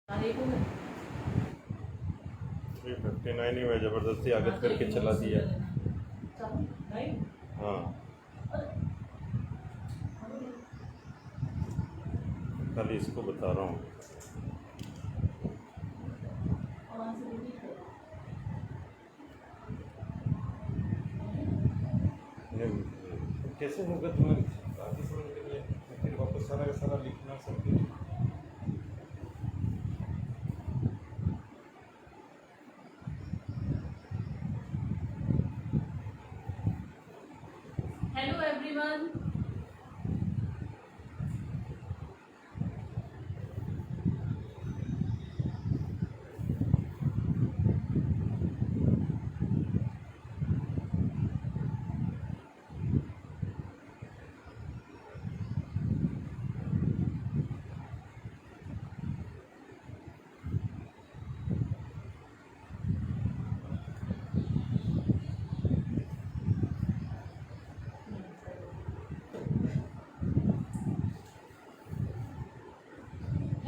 59 ही में जबरदस्ती आगत करके चला दिया। हाँ, खाली इसको बता रहा हूँ। कैसे होगा तुम्हें आगे समझ के लिए फिर वापस सारा का सारा लिखना सब कुछ। Hello everyone.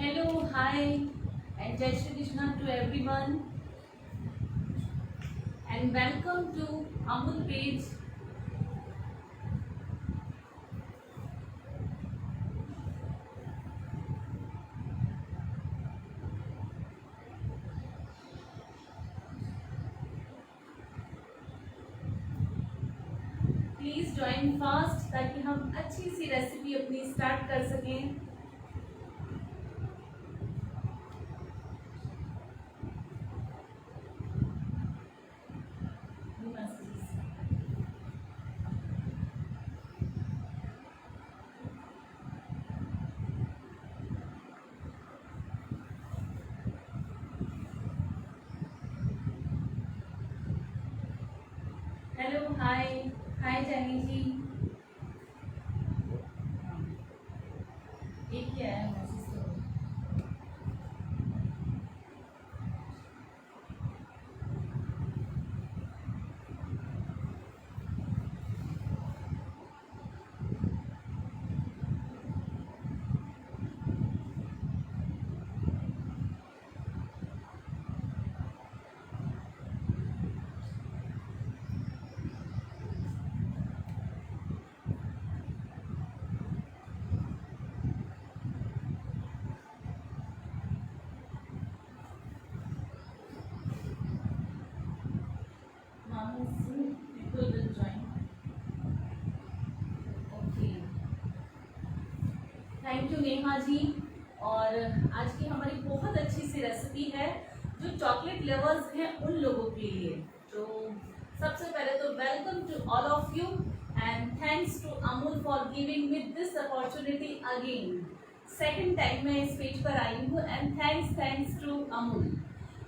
Hello, hi, and Jai Shri Krishna to everyone, and welcome to Amul page. Please join fast ताकि हम अच्छी सी रेसिपी अपनी स्टार्ट कर सकें। हेलो, हाय, हाय जानी जी। एक क्या है मैसेज करो। Thank you Neha ji. और आज की हमारी बहुत अच्छी सी रेसिपी है जो चॉकलेट लवर्स हैं उन लोगों के लिए। तो सबसे पहले तो welcome to all of you and thanks to Amul for giving me this opportunity again. Second time मैं इस पेज पर आई हूँ एंड थैंक्स टू अमूल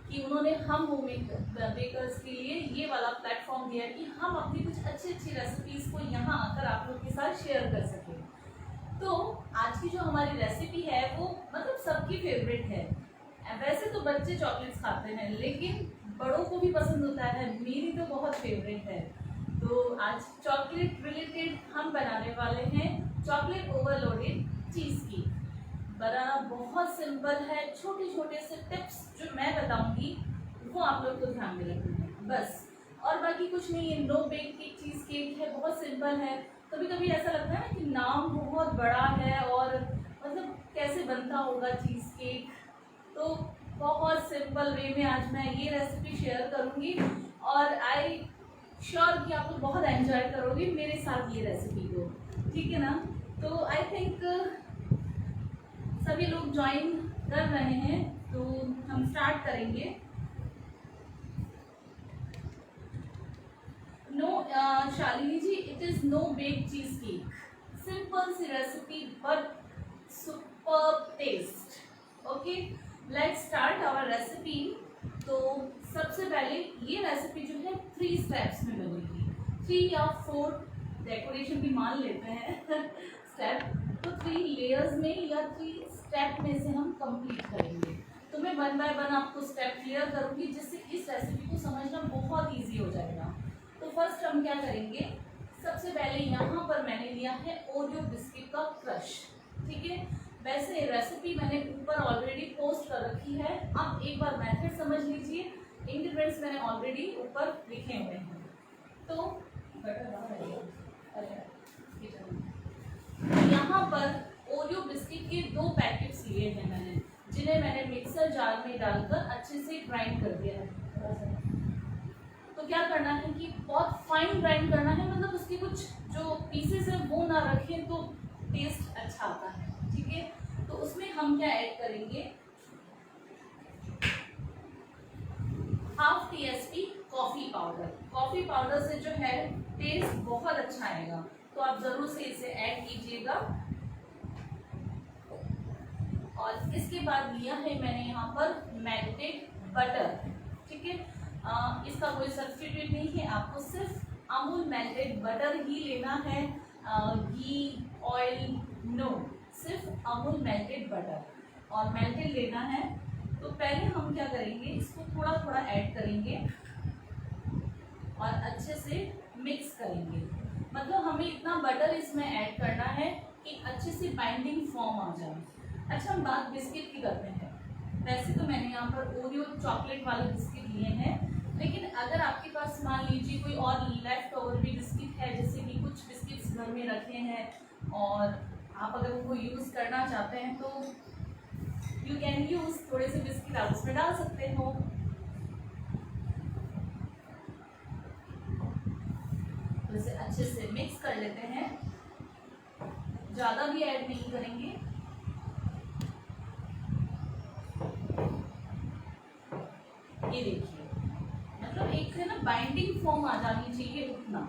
कि उन्होंने हम होम बेकर्स के लिए ये वाला प्लेटफॉर्म दिया कि हम अपनी कुछ अच्छी अच्छी रेसिपीज को यहाँ आकर आप लोग के साथ शेयर कर सकें। तो आज की जो हमारी रेसिपी है वो मतलब सबकी फेवरेट है। वैसे तो बच्चे चॉकलेट्स खाते हैं लेकिन बड़ों को भी पसंद होता है, मेरी तो बहुत फेवरेट है। तो आज चॉकलेट रिलेटेड हम बनाने वाले हैं चॉकलेट ओवरलोडेड चीज़ केक। बनाना बहुत सिंपल है, छोटे छोटे से टिप्स जो मैं बताऊंगी वो आप लोग को ध्यान में रखना है बस, और बाकी कुछ नहीं है। नो बेक केक चीज़ केक है, बहुत सिंपल है। कभी कभी ऐसा लगता है ना कि नाम बहुत बड़ा है और मतलब कैसे बनता होगा चीज़ केक, तो बहुत सिंपल वे में आज मैं ये रेसिपी शेयर करूँगी और आई श्योर कि आप लोग बहुत एंजॉय करोगे मेरे साथ ये रेसिपी को, ठीक है ना। तो आई थिंक सभी लोग ज्वाइन कर रहे हैं तो हम स्टार्ट करेंगे। No Shalini ji, it is no bake cheese cake, simple सी recipe but superb taste. Okay, let's start our recipe. तो सबसे पहले ये रेसिपी जो है 3 स्टेप्स में बनेगी, 3 या 4 डेकोरेशन भी मान लेते हैं स्टेप। तो 3 लेयर्स में या 3 स्टेप में से हम कंप्लीट करेंगे। तो मैं 1 बाय 1 आपको स्टेप क्लियर करूंगी जिससे इस रेसिपी को समझना बहुत इजी हो जाएगा। तो फर्स्ट हम क्या करेंगे, सबसे पहले यहाँ पर मैंने लिया है ओरियो बिस्किट का क्रश, ठीक है। वैसे रेसिपी मैंने ऊपर ऑलरेडी पोस्ट कर रखी है, आप एक बार मेथड समझ लीजिए। इंग्रेडिएंट्स मैंने ऑलरेडी ऊपर लिखे हुए हैं। तो यहाँ पर ओरियो बिस्किट के 2 पैकेट्स लिए हैं मैंने, जिन्हें मैंने मिक्सर जार में डालकर अच्छे से ग्राइंड कर दिया है। तो क्या करना है कि बहुत फाइन ग्राइंड करना है, मतलब उसके कुछ जो पीसेस है वो ना रखें तो टेस्ट अच्छा आता है। ठीक है, तो उसमें हम क्या ऐड करेंगे, half TSP coffee powder. Coffee powder से जो है टेस्ट बहुत अच्छा आएगा, तो आप जरूर से इसे ऐड कीजिएगा। और इसके बाद लिया है मैंने यहाँ पर मेल्टेड बटर। ठीक है, इसका कोई सब्स्टिट्यूट नहीं है, आपको सिर्फ अमूल मेल्टेड बटर ही लेना है, घी ऑयल नो, सिर्फ अमूल मेल्टेड बटर और मेल्टेड लेना है। तो पहले हम क्या करेंगे, इसको थोड़ा थोड़ा ऐड करेंगे और अच्छे से मिक्स करेंगे। मतलब हमें इतना बटर इसमें ऐड करना है कि अच्छे से बाइंडिंग फॉर्म आ जाए। अच्छा, हम बात बिस्किट की करते हैं। वैसे तो मैंने यहाँ पर ओरियो चॉकलेट वाले बिस्किट लिए हैं, लेकिन अगर आपके पास मान लीजिए कोई और लेफ्ट ओवर भी बिस्किट है, जैसे कि कुछ बिस्किट्स घर में रखे हैं और आप अगर उनको यूज़ करना चाहते हैं तो यू कैन यूज़, थोड़े से बिस्किट आप उसमें डाल सकते हो। तो इसे अच्छे से मिक्स कर लेते हैं, ज़्यादा भी ऐड नहीं करेंगे। ये देखिए, मतलब एक है ना बाइंडिंग फॉर्म आ जानी चाहिए उतना।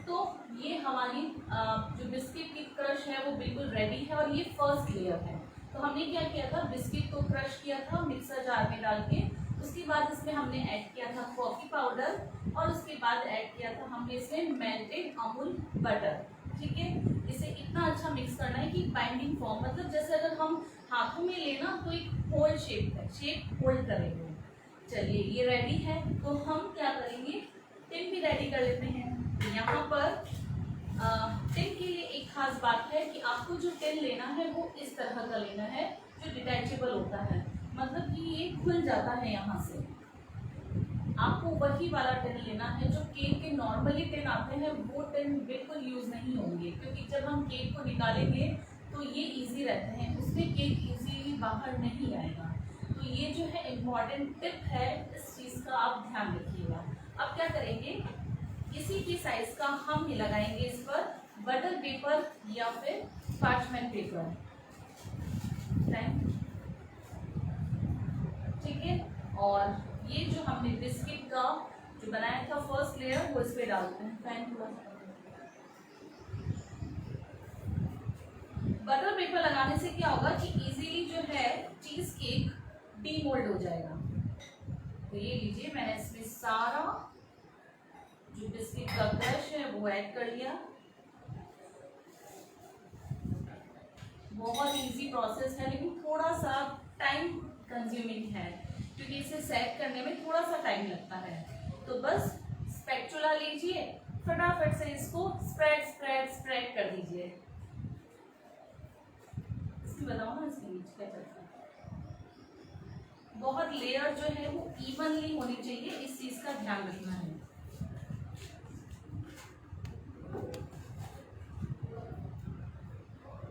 तो ये हमारी जो बिस्किट की क्रश है वो बिल्कुल रेडी है और ये फर्स्ट लेयर है। तो हमने क्या किया था, बिस्किट को क्रश किया था मिक्सर जार में डाल के, उसके बाद इसमें हमने ऐड किया था कॉफी पाउडर और उसके बाद ऐड किया था हमने इसमें मेल्टेड अमूल बटर। ठीक है, इसे इतना अच्छा मिक्स करना है कि बाइंडिंग फॉर्म, मतलब जैसे अगर हम हाथों में लेना तो एक होल शेप होल्ड करेंगे। चलिए, ये रेडी है, तो हम क्या करेंगे, टिन भी रेडी कर लेते हैं। तो यहाँ पर टिन के लिए एक खास बात है कि आपको जो टिन लेना है वो इस तरह का लेना है, जो डिटैचेबल होता है, मतलब कि ये खुल जाता है यहाँ से। आपको वही वाला टिन लेना है, जो केक के नॉर्मली टिन आते हैं वो टिन बिल्कुल यूज़ नहीं होंगे, क्योंकि जब हम केक को निकालेंगे तो ये इजी रहते हैं, उसमें केक इजीली बाहर नहीं आएगा। तो ये जो है इम्पॉर्टेंट टिप है, इस चीज़ का आप ध्यान रखिएगा। अब क्या करेंगे, इसी की साइज का हम ही लगाएंगे इस पर बटर पेपर या फिर पार्चमेंट पेपर। ठीक है, और ये जो हमने बिस्किट का जो बनाया था फर्स्ट लेयर वो इस पे डालते हैं। बटर पेपर लगाने से क्या होगा कि इजीली जो है चीज केक डीमोल्ड हो जाएगा। तो ये लीजिए, मैंने इसमें सारा जो बिस्किट का क्रश है वो ऐड कर लिया। बहुत इजी प्रोसेस है, लेकिन थोड़ा सा टाइम कंज्यूमिंग है, क्योंकि इसे सेट करने में थोड़ा सा टाइम लगता है। तो बस स्पैचुला लीजिए, फटाफट से इसको स्प्रेड स्प्रेड स्प्रेड कर दीजिए। इसकी बताओ ना, इसके नीचे क्या चलता है। बहुत लेयर जो है वो इवनली होनी चाहिए, इस चीज का ध्यान रखना है।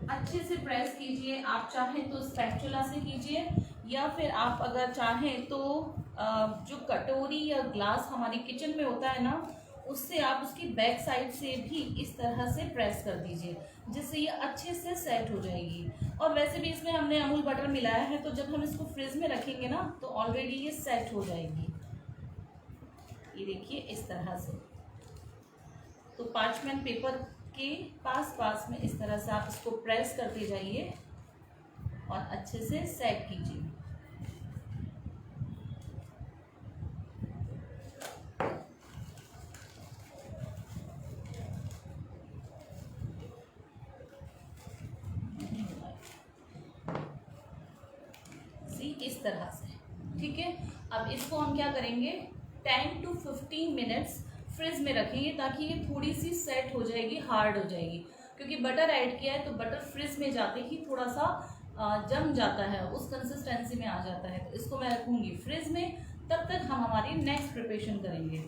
अच्छे से प्रेस कीजिए, आप चाहें तो स्पैचुला से कीजिए, या फिर आप अगर चाहें तो जो कटोरी या ग्लास हमारी किचन में होता है ना, उससे आप उसकी बैक साइड से भी इस तरह से प्रेस कर दीजिए, जिससे ये अच्छे से सेट हो जाएगी। और वैसे भी इसमें हमने अमूल बटर मिलाया है, तो जब हम इसको फ्रिज में रखेंगे ना तो ऑलरेडी ये सेट हो जाएगी। ये देखिए इस तरह से। तो पार्चमेंट पेपर के पास में इस तरह से आप इसको प्रेस करते जाइए और अच्छे से सेट कीजिए। इस तरह से, ठीक है। अब इसको हम क्या करेंगे, 10 to 15 मिनट्स फ्रिज में रखेंगे ताकि ये थोड़ी सी सेट हो जाएगी, हार्ड हो जाएगी। क्योंकि बटर ऐड किया है तो बटर फ्रिज में जाते ही थोड़ा सा जम जाता है, उस कंसिस्टेंसी में आ जाता है। तो इसको मैं रखूँगी फ्रिज में, तब तक हम हमारी नेक्स्ट प्रिपरेशन करेंगे।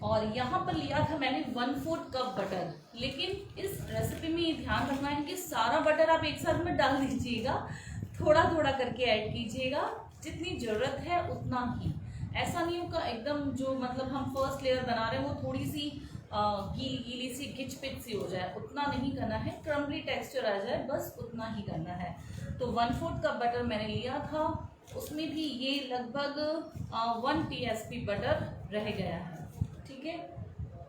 और यहाँ पर लिया था मैंने 1/4 कप बटर, लेकिन इस रेसिपी में ये ध्यान रखना है कि सारा बटर आप एक साथ में डाल दीजिएगा, थोड़ा थोड़ा करके ऐड कीजिएगा, जितनी ज़रूरत है उतना ही। ऐसा नहीं होगा एकदम जो मतलब हम फर्स्ट लेयर बना रहे हैं वो थोड़ी सी गीली गीली सी घिच पिच सी हो जाए, उतना नहीं करना है। क्रम्बली टेक्सचर आ जाए, बस उतना ही करना है। तो 1/4 कप बटर मैंने लिया था, उसमें भी ये लगभग 1 TSP बटर रह गया है। ठीक है,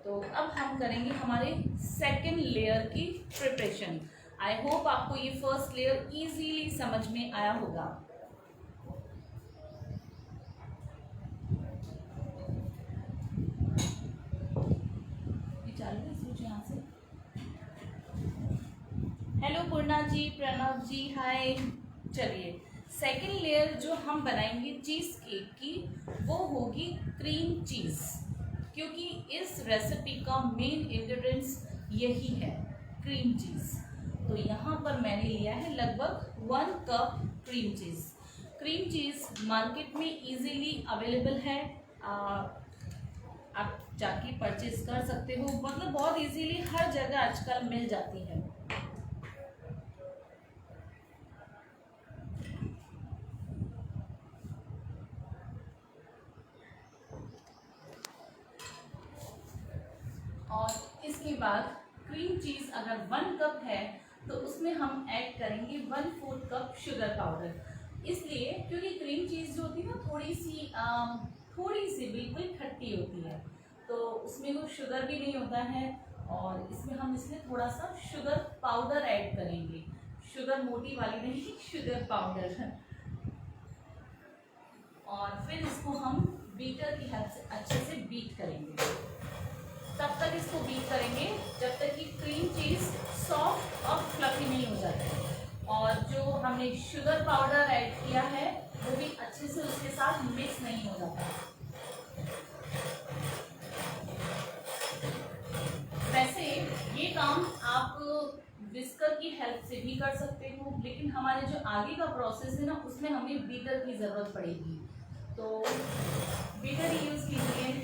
तो अब हम करेंगे हमारे सेकेंड लेयर की प्रिपरेशन। आई होप आपको ये फर्स्ट लेयर इजीली समझ में आया होगा। हेलो पूर्णा जी, प्रणव जी, हाय। चलिए, सेकेंड लेयर जो हम बनाएंगे चीज़ केक की, वो होगी क्रीम चीज़, क्योंकि इस रेसिपी का मेन इंग्रेडिएंट्स यही है, क्रीम चीज़। तो यहाँ पर मैंने लिया है लगभग 1 cup cream cheese. Cream cheese market में इजीली अवेलेबल है, आप जाके परचेज कर सकते हो, मतलब बहुत इजीली हर जगह आजकल मिल जाती है। और इसके बाद क्रीम चीज़ अगर 1 कप है तो उसमें हम ऐड करेंगे 1/4 कप शुगर पाउडर। इसलिए क्योंकि क्रीम चीज़ जो होती है ना थोड़ी सी बिल्कुल खट्टी होती है, तो उसमें वो शुगर भी नहीं होता है, और इसमें हम इसमें थोड़ा सा शुगर पाउडर ऐड करेंगे। शुगर मोटी वाली नहीं, शुगर पाउडर। और फिर इसको हम बीटर की हेल्प से अच्छे से बीट करेंगे। तब तक इसको बीट करेंगे जब तक कि क्रीम चीज़ सॉफ्ट और फ्लफी नहीं हो जाती, और जो हमने शुगर पाउडर ऐड किया है वो भी अच्छे से उसके साथ मिक्स नहीं हो जाता। वैसे ये काम आप विस्कर की हेल्प से भी कर सकते हो, लेकिन हमारे जो आगे का प्रोसेस है ना, उसमें हमें बीटर की ज़रूरत पड़ेगी, तो बीटर यूज़ कीजिए।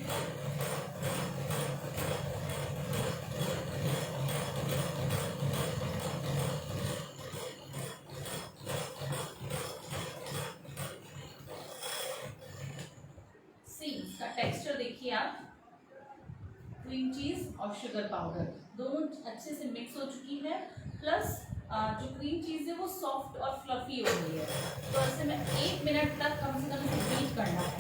इसका टेक्सचर देखिए आप, क्रीम चीज़ और शुगर पाउडर दोनों अच्छे से मिक्स हो चुकी है, प्लस जो क्रीम चीज़ है वो सॉफ्ट और फ्लफी हो गई है। तो ऐसे में 1 मिनट तक कम से कम बीट करना है।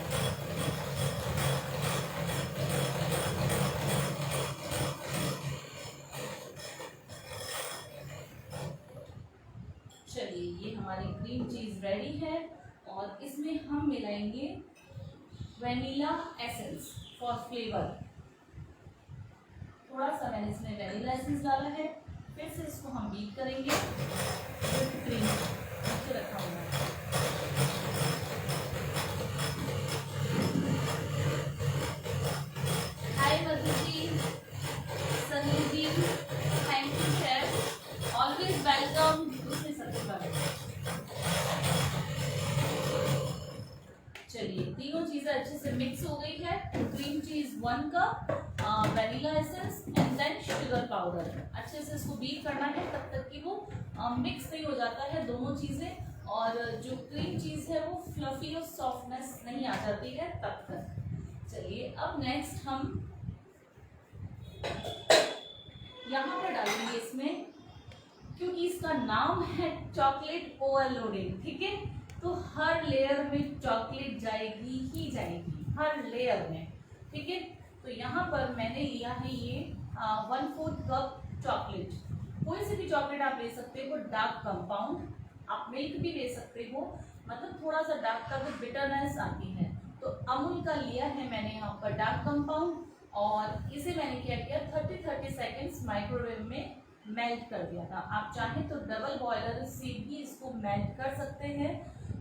चलिए, ये हमारी क्रीम चीज़ रेडी है, और इसमें हम मिलाएंगे वैनिला एसेंस फॉर फ्लेवर। थोड़ा सा मैंने इसमें वैनिला एसेंस डाला है। फिर से इसको हम बीट करेंगे। क्रीम नीचे रखा हुआ है। Hi Madhu ji, Sunny ji, thank you chef, always welcome. दूसरे सबसे बात, चलिए, तीनों चीज़ें अच्छे से मिक्स हो गई है। Cream cheese 1 cup, vanilla essence and then sugar powder. अच्छे से इसको बीट करना है तब तक कि वो मिक्स नहीं हो जाता है दोनों चीज़ें, और जो क्रीम चीज़ है वो फ्लफी और सॉफ्टनेस नहीं आ जाती है तब तक। चलिए, अब नेक्स्ट हम यहाँ पर डालेंगे इसमें, क्योंकि इसका नाम है चॉकलेट ओवरलोडिंग, ठीक है, तो हर लेयर में चॉकलेट जाएगी ही जाएगी, हर लेयर में, ठीक है। तो यहाँ पर मैंने लिया है ये 1/4 कप चॉकलेट। कोई से भी चॉकलेट आप ले सकते हो, डार्क कंपाउंड, आप मिल्क भी ले सकते हो, मतलब थोड़ा सा डार्क का जो बिटरनेस आती है। तो अमूल का लिया है मैंने यहाँ पर डार्क कंपाउंड, और इसे मैंने क्या किया, 30 सेकेंड्स माइक्रोवेव में मेल्ट कर दिया था। आप चाहें तो डबल बॉयलर से भी इसको मेल्ट कर सकते हैं।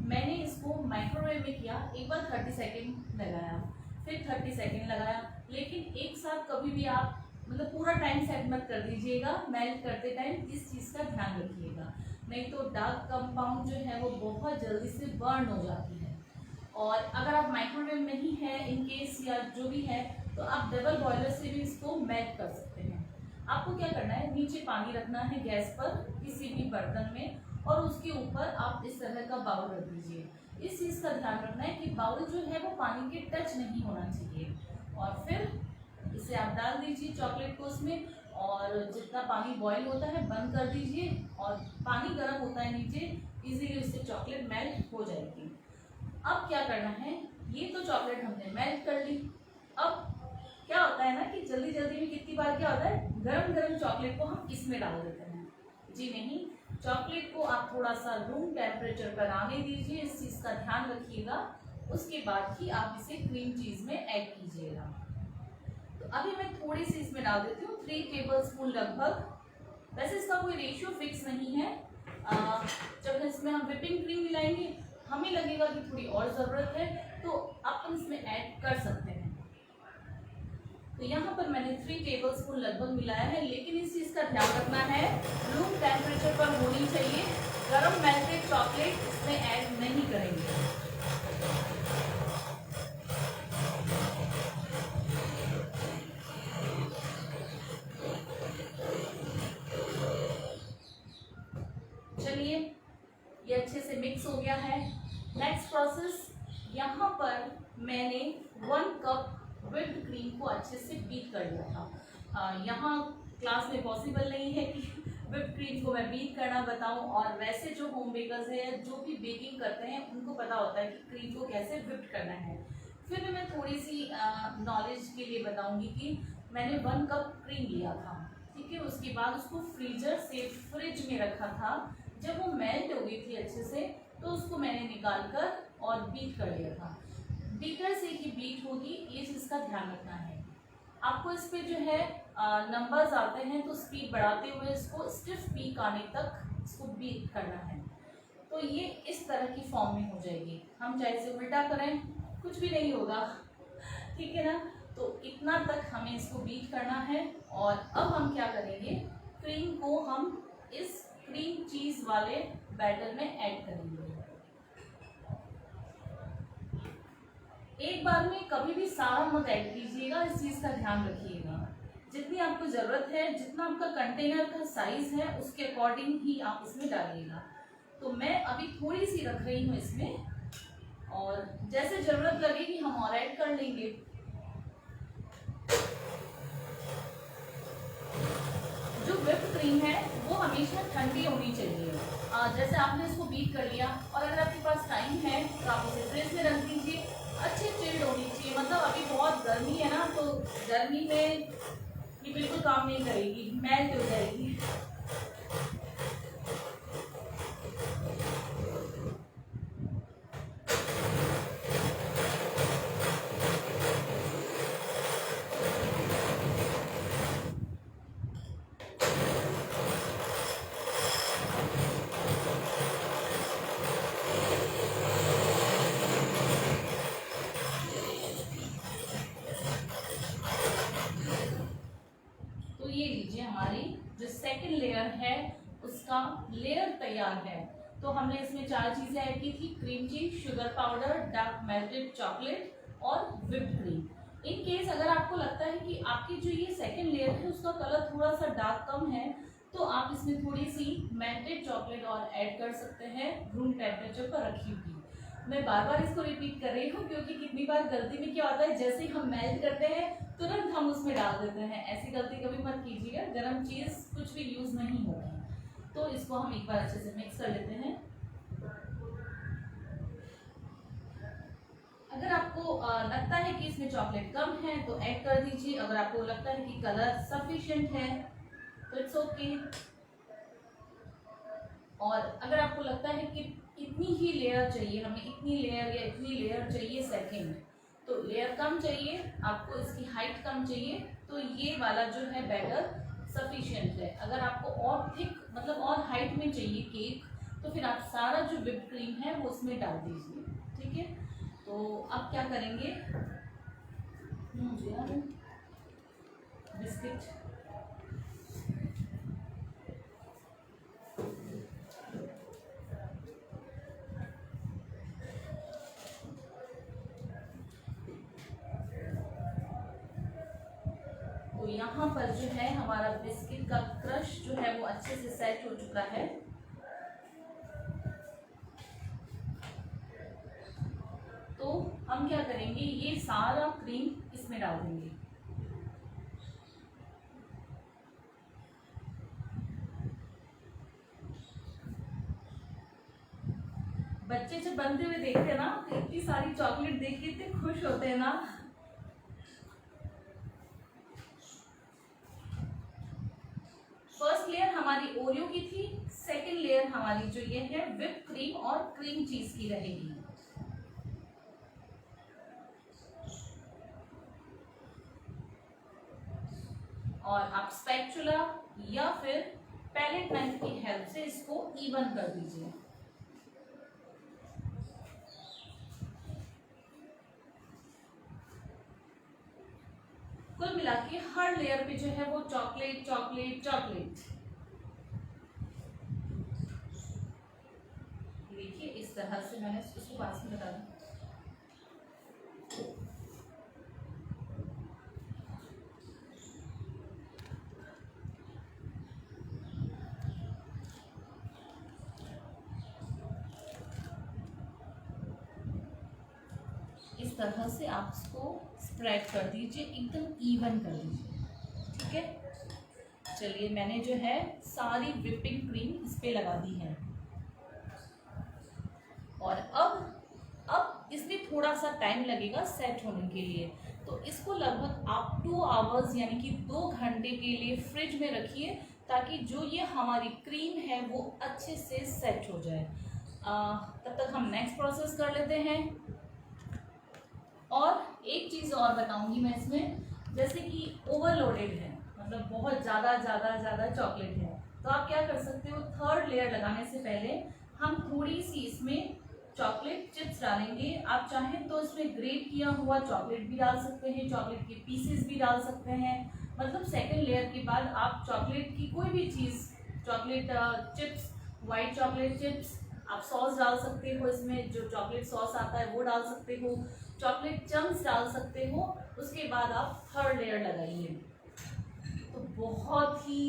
मैंने इसको माइक्रोवेव में किया, एक बार 30 सेकेंड लगाया, फिर 30 सेकेंड लगाया, लेकिन एक साथ कभी भी आप मतलब पूरा टाइम सेट मत कर दीजिएगा। मेल्ट करते टाइम इस चीज़ का ध्यान रखिएगा, नहीं तो डार्क कंपाउंड जो है वो बहुत जल्दी से बर्न हो जाती है। और अगर आप माइक्रोवेव नहीं है इन केस या जो भी है, तो आप डबल बॉयलर से भी इसको मेल्ट कर सकते हैं। आपको क्या करना है, नीचे पानी रखना है गैस पर किसी भी बर्तन में, और उसके ऊपर आप इस तरह का बाउल रख दीजिए। इस चीज़ का ध्यान रखना है कि बाउल जो है वो पानी के टच नहीं होना चाहिए। और फिर इसे आप डाल दीजिए चॉकलेट को उसमें, और जितना पानी बॉईल होता है बंद कर दीजिए, और पानी गर्म होता है नीचे, इजीली उससे चॉकलेट मेल्ट हो जाएगी। अब क्या करना है, ये तो चॉकलेट हमने मेल्ट कर ली। अब क्या होता है ना कि जल्दी जल्दी में कितनी बार क्या होता है, गरम गरम चॉकलेट को हम इसमें डाल देते हैं। जी नहीं, चॉकलेट को आप थोड़ा सा रूम टेम्परेचर पर आने दीजिए, इस चीज़ का ध्यान रखिएगा। उसके बाद ही आप इसे क्रीम चीज़ में ऐड कीजिएगा। तो अभी मैं थोड़ी सी इसमें डाल देती हूँ, 3 टेबलस्पून लगभग। वैसे इसका कोई रेशियो फिक्स नहीं है। जब इसमें हम व्हिपिंग क्रीम मिलाएंगे, हमें लगेगा कि थोड़ी और ज़रूरत है, तो आप इसमें ऐड कर सकते हैं। तो यहाँ पर मैंने 3 टेबलस्पून लगभग मिलाया है, लेकिन इस चीज़ का ध्यान रखना है रूम टेम्परेचर पर होनी चाहिए। गरम मेल्टेड चॉकलेट इसमें ऐड नहीं करेंगे। चलिए, ये अच्छे से मिक्स हो गया है। नेक्स्ट प्रोसेस, यहाँ पर मैंने 1 कप व्हिप्ड क्रीम को अच्छे से बीट कर लिया था। यहाँ क्लास में पॉसिबल नहीं है कि व्हिप्ड क्रीम को मैं बीट करना बताऊं, और वैसे जो होम बेकर्स हैं जो भी बेकिंग करते हैं उनको पता होता है कि क्रीम को कैसे व्हिप्ड करना है। फिर भी मैं थोड़ी सी नॉलेज के लिए बताऊंगी कि मैंने 1 कप क्रीम लिया था, ठीक है। उसके बाद उसको फ्रीजर से फ्रिज में रखा था। जब वो मेल्ट हो गई थी अच्छे से, तो उसको मैंने निकाल कर और बीट कर लिया था। बीटर से ही बीट होगी, ये चीज़ का ध्यान रखना है। आपको इस पे जो है नंबर्स आते हैं, तो स्पीड बढ़ाते हुए इसको स्टिफ पीक आने तक इसको बीट करना है। तो ये इस तरह की फॉर्म में हो जाएगी। हम चाहे इसे उल्टा करें, कुछ भी नहीं होगा, ठीक है ना। तो इतना तक हमें इसको बीट करना है। और अब हम क्या करेंगे, क्रीम को हम इस क्रीम चीज़ वाले बैटर में ऐड करेंगे। एक बार में कभी भी सारा मत ऐड कीजिएगा, इस चीज़ का ध्यान रखिएगा। जितनी आपको ज़रूरत है, जितना आपका कंटेनर का साइज़ है, उसके अकॉर्डिंग ही आप इसमें डालिएगा। तो मैं अभी थोड़ी सी रख रही हूँ इसमें, और जैसे ज़रूरत लगेगी हम और ऐड कर लेंगे। जो व्हिप्ड क्रीम है वो हमेशा ठंडी होनी चाहिए। जैसे आपने इसको बीट कर लिया, और अगर आपके पास टाइम है तो आप इसे फ्रिज में रख दीजिए। अच्छी चिल्ड होनी चाहिए, मतलब अभी बहुत गर्मी है ना, तो गर्मी में ये बिल्कुल काम नहीं करेगी, मेल्ट हो जाएगी। ये लीजिए, हमारी जो सेकंड लेयर है उसका लेयर तैयार है। तो हमने इसमें 4 चीज़ें ऐड की थी, cream cheese, sugar powder, dark melted chocolate और व्हिप्ड क्रीम। इन केस अगर आपको लगता है कि आपकी जो ये सेकंड लेयर है उसका कलर थोड़ा सा डार्क कम है, तो आप इसमें थोड़ी सी मेल्टेड चॉकलेट और ऐड कर सकते हैं, रूम टेम्परेचर पर रखी हुई। मैं बार बार इसको रिपीट कर रही हूँ क्योंकि कितनी बार गलती में क्या होता है, जैसे ही हम मेल्ट करते हैं तुरंत हम उसमें डाल देते हैं। ऐसी गलती कभी मत कीजिएगा, गर्म चीज़ कुछ भी यूज़ नहीं होगी। तो इसको हम एक बार अच्छे से मिक्स कर लेते हैं। अगर आपको लगता है कि इसमें चॉकलेट कम है तो ऐड कर दीजिए। अगर आपको लगता है कि कलर सफिशिएंट है तो इट्स ओके। और अगर आपको लगता है कि इतनी ही लेयर चाहिए, हमें इतनी लेयर या इतनी लेयर चाहिए सेकंड, तो लेयर कम चाहिए, आपको इसकी हाइट कम चाहिए, तो ये वाला जो है बैटर सफिशिएंट है। अगर आपको और थिक मतलब और हाइट में चाहिए केक, तो फिर आप सारा जो whipped क्रीम है वो उसमें डाल दीजिए, ठीक है। तो अब क्या करेंगे, मुझे यार बिस्किट, तो यहाँ पर जो है हमारा बिस्किट का क्रश जो है वो अच्छे से सेट हो चुका है। तो हम क्या करेंगे, ये सारा क्रीम इसमें डाल देंगे। बच्चे जब बनते हुए देखते हैं ना तो इतनी सारी चॉकलेट देख के इतने खुश होते हैं ना। फर्स्ट लेयर हमारी ओरियो की थी, सेकंड लेयर हमारी जो ये है whipped क्रीम और क्रीम चीज की रहेगी। और आप स्पैचुला या फिर पैलेट नाइफ की हेल्प से इसको इवन कर दीजिए। कुल मिला के हर लेयर पे जो है वो चॉकलेट चॉकलेट चॉकलेट, देखिए इस तरह से मैंने उसको पास में बता दी। इस तरह से आप इसको स्प्रेड कर दीजिए, एकदम इवन कर दीजिए, ठीक है। चलिए मैंने जो है सारी whipping क्रीम इस पे लगा दी है। और अब इसमें थोड़ा सा टाइम लगेगा सेट होने के लिए, तो इसको लगभग आप 2 आवर्स यानी कि 2 घंटे के लिए फ्रिज में रखिए, ताकि जो ये हमारी क्रीम है वो अच्छे से सेट हो जाए। तब तक हम नेक्स्ट प्रोसेस कर लेते हैं। और एक चीज़ और बताऊंगी मैं इसमें, जैसे कि ओवरलोडेड है, मतलब बहुत ज़्यादा चॉकलेट है, तो आप क्या कर सकते हो, थर्ड लेयर लगाने से पहले हम थोड़ी सी इसमें चॉकलेट चिप्स डालेंगे। आप चाहें तो इसमें ग्रेट किया हुआ चॉकलेट भी डाल सकते हैं, चॉकलेट के पीसेस भी डाल सकते हैं। मतलब सेकंड लेयर के बाद आप चॉकलेट की कोई भी चीज़, chocolate chips, white chocolate chips, आप सॉस डाल सकते हो, इसमें जो चॉकलेट सॉस आता है वो डाल सकते हो, चॉकलेट चंक्स डाल सकते हो। उसके बाद आप थर्ड लेयर लगाइए, तो बहुत ही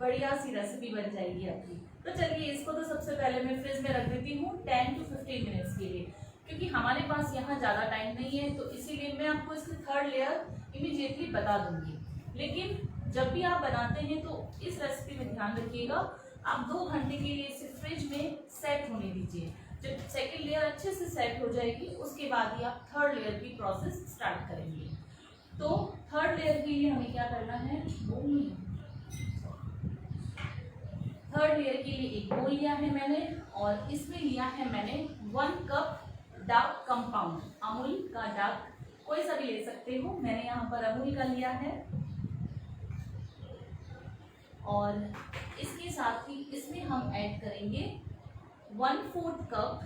बढ़िया सी रेसिपी बन जाएगी आपकी। तो चलिए इसको तो सबसे पहले मैं फ्रिज में रख देती हूँ 10 to 15 मिनट्स के लिए, क्योंकि हमारे पास यहाँ ज़्यादा टाइम नहीं है, तो इसीलिए मैं आपको इसकी थर्ड लेयर इमीडिएटली बता दूंगी। लेकिन जब भी आप बनाते हैं तो इस रेसिपी में ध्यान रखिएगा, आप 2 घंटे के लिए इसे फ्रिज में सेट होने दीजिए। जब सेकेंड लेयर अच्छे से सेट हो जाएगी उसके बाद ही आप थर्ड लेयर की प्रोसेस स्टार्ट करेंगे। तो थर्ड लेयर के लिए हमें क्या करना है, थर्ड लेयर के लिए एक बोल लिया है मैंने, और इसमें लिया है मैंने 1 कप डार्क कंपाउंड, अमूल का डार्क, कोई सा भी ले सकते हो, मैंने यहाँ पर अमूल का लिया है। और इसके साथ ही इसमें हम ऐड करेंगे 1/4 cup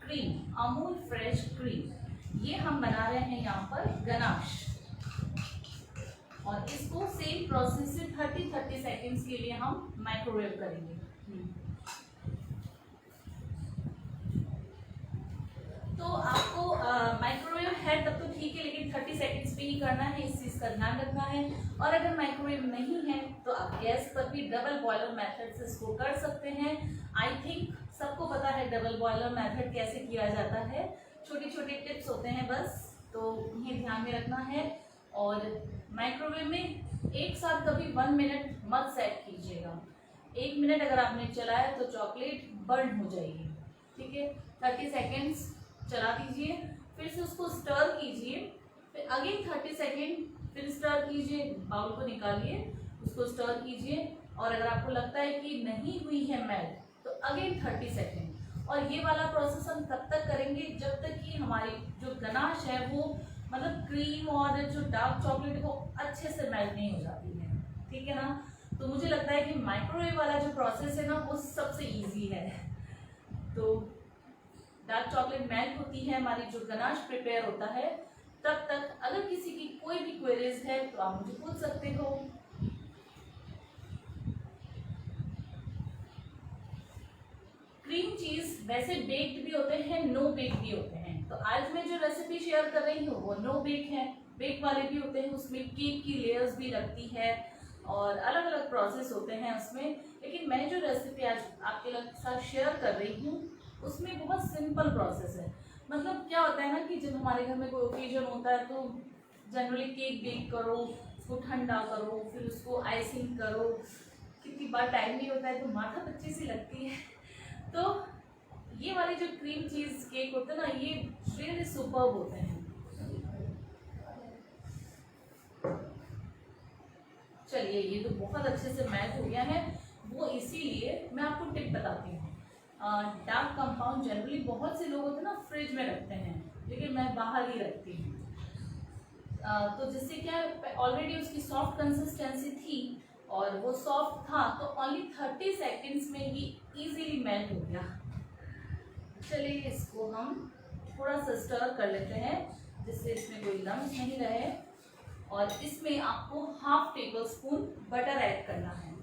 cream, Amul fresh cream. ये हम बना रहे हैं यहाँ पर गनाश, और इसको सेम प्रोसेस से 30 सेकेंड्स के लिए हम माइक्रोवेव करेंगे। तो आपको माइक्रोवेव है तब तो ठीक है, लेकिन 30 सेकेंड्स पे ही करना है, इस चीज़ का ध्यान रखना है। और अगर माइक्रोवेव नहीं है तो आप गैस पर भी डबल बॉयलर मेथड से इसको कर सकते हैं। आई थिंक सबको पता है डबल बॉयलर मेथड कैसे किया जाता है, छोटे छोटे टिप्स होते हैं बस, तो ये ध्यान में रखना है। और माइक्रोवेव में एक साथ कभी 1 मिनट मत सेट कीजिएगा, 1 मिनट अगर आपने चलाया तो चॉकलेट बर्न हो जाएगी, ठीक है। 30 सेकेंड्स चला दीजिए, फिर से उसको स्टर कीजिए, फिर अगेन 30 सेकेंड, फिर स्टर कीजिए, बाउल को निकालिए, उसको स्टर कीजिए, और अगर आपको लगता है कि नहीं हुई है मेल्ट तो अगेन 30 सेकेंड। और ये वाला प्रोसेस हम तब तक करेंगे जब तक कि हमारी जो गनाश है वो मतलब क्रीम और जो डार्क चॉकलेट है वो अच्छे से मेल्ट नहीं हो जाती है, ठीक है ना। तो मुझे लगता है कि माइक्रोवेव वाला जो प्रोसेस है ना वो सबसे ईजी है। तो डार्क चॉकलेट मेल्ट होती है, हमारी जो गनाश प्रिपेयर होता है, तब तक अगर किसी की कोई भी क्वेरीज है तो आप मुझे पूछ सकते हो। क्रीम चीज वैसे बेक्ड भी होते हैं, नो बेक भी होते हैं। तो आज मैं जो रेसिपी शेयर कर रही हूँ वो नो बेक है। बेक वाले भी होते हैं, उसमें केक की लेयर्स भी लगती है और अलग अलग प्रोसेस होते हैं उसमें। लेकिन मैं जो रेसिपी आज आपके साथ शेयर कर रही हूँ उसमें बहुत सिंपल प्रोसेस है। मतलब क्या होता है ना कि जब हमारे घर में कोई ओकेजन होता है तो जनरली केक बेक करो, उसको ठंडा करो, फिर उसको आइसिंग करो, कितनी बार टाइम नहीं होता है तो माथा पच्ची सी लगती है। तो ये वाले जो क्रीम चीज केक होते हैं ना, ये रियली सुपर्ब होते हैं। चलिए, ये तो बहुत अच्छे से मैच हो गया है। वो इसीलिए मैं आपको टिप बताती हूँ। डार्क कंपाउंड जनरली बहुत से लोग होते हैं ना फ्रिज में रखते हैं, लेकिन मैं बाहर ही रखती हूँ। तो जिससे क्या, ऑलरेडी उसकी सॉफ्ट कंसिस्टेंसी थी और वो सॉफ्ट था तो ओनली 30 सेकेंड्स में ही इजीली मेल्ट हो गया। चलिए, इसको हम थोड़ा सा स्टर कर लेते हैं जिससे इसमें कोई लम्स नहीं रहे। और इसमें आपको half table spoon butter add करना है